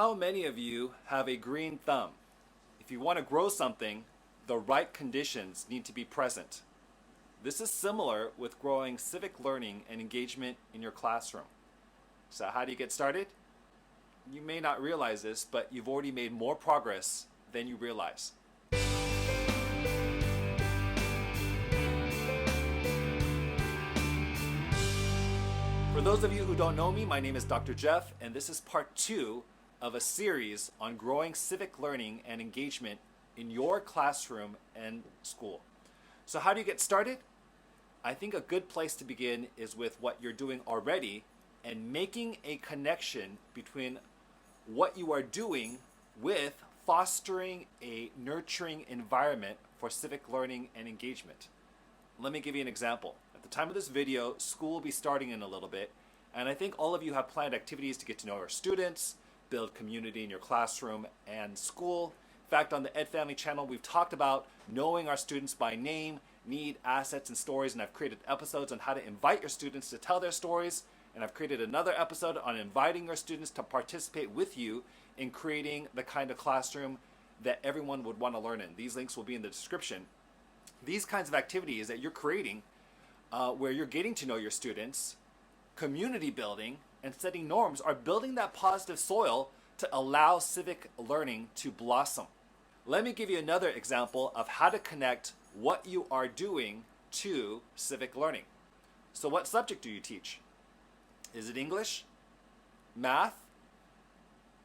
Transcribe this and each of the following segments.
How many of you have a green thumb? If you want to grow something, the right conditions need to be present. This is similar with growing civic learning and engagement in your classroom. So how do you get started? You may not realize this, but you've already made more progress than you realize. For those of you who don't know me, my name is Dr. Jeff, and this is part 2 of a series on growing civic learning and engagement in your classroom and school. So how do you get started? I think a good place to begin is with what you're doing already and making a connection between what you are doing with fostering a nurturing environment for civic learning and engagement. Let me give you an example. At the time of this video, school will be starting in a little bit, and I think all of you have planned activities to get to know your students, build community in your classroom and school. In fact, on the EdFamily channel, we've talked about knowing our students by name, need, assets, and stories, and I've created episodes on how to invite your students to tell their stories, and I've created another episode on inviting your students to participate with you in creating the kind of classroom that everyone would want to learn in. These links will be in the description. These kinds of activities that you're creating where you're getting to know your students, community building, and setting norms are building that positive soil to allow civic learning to blossom. Let me give you another example of how to connect what you are doing to civic learning. So what subject do you teach? Is it English? Math?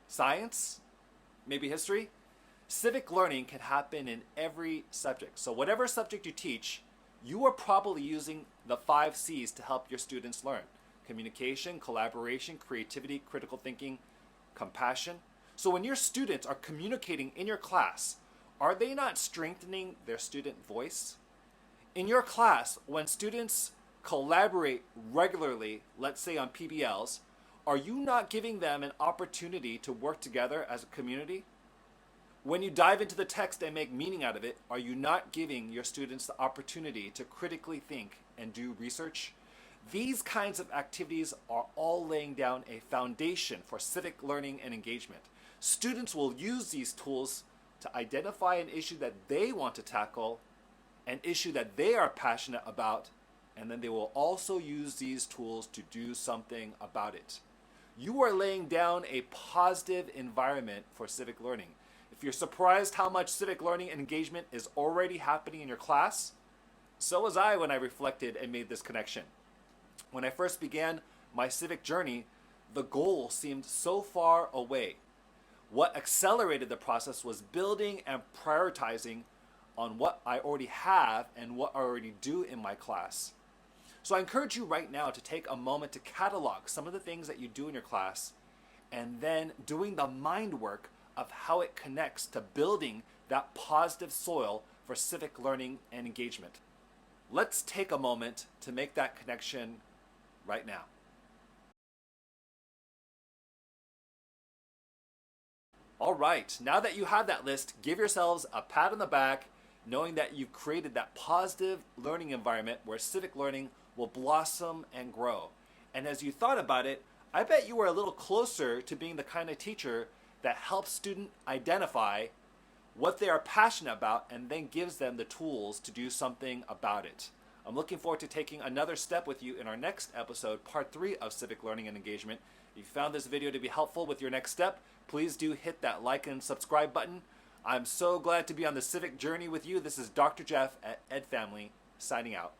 Science? Maybe history? Civic learning can happen in every subject. So whatever subject you teach, you are probably using the 5 C's to help your students learn. Communication, collaboration, creativity, critical thinking, compassion. So when your students are communicating in your class, are they not strengthening their student voice? In your class, when students collaborate regularly, let's say on PBLs, are you not giving them an opportunity to work together as a community? When you dive into the text and make meaning out of it, are you not giving your students the opportunity to critically think and do research? These kinds of activities are all laying down a foundation for civic learning and engagement. Students will use these tools to identify an issue that they want to tackle, an issue that they are passionate about, and then they will also use these tools to do something about it. You are laying down a positive environment for civic learning. If you're surprised how much civic learning and engagement is already happening in your class, so was I when I reflected and made this connection. When I first began my civic journey, the goal seemed so far away. What accelerated the process was building and prioritizing on what I already have and what I already do in my class. So I encourage you right now to take a moment to catalog some of the things that you do in your class and then doing the mind work of how it connects to building that positive soil for civic learning and engagement. Let's take a moment to make that connection right now. All right, now that you have that list, give yourselves a pat on the back, knowing that you've created that positive learning environment where civic learning will blossom and grow. And as you thought about it, I bet you were a little closer to being the kind of teacher that helps students identify what they are passionate about and then gives them the tools to do something about it. I'm looking forward to taking another step with you in our next episode, part 3 of Civic Learning and Engagement. If you found this video to be helpful with your next step, please do hit that like and subscribe button. I'm so glad to be on the civic journey with you. This is Dr. Jeff at EdFamily, signing out.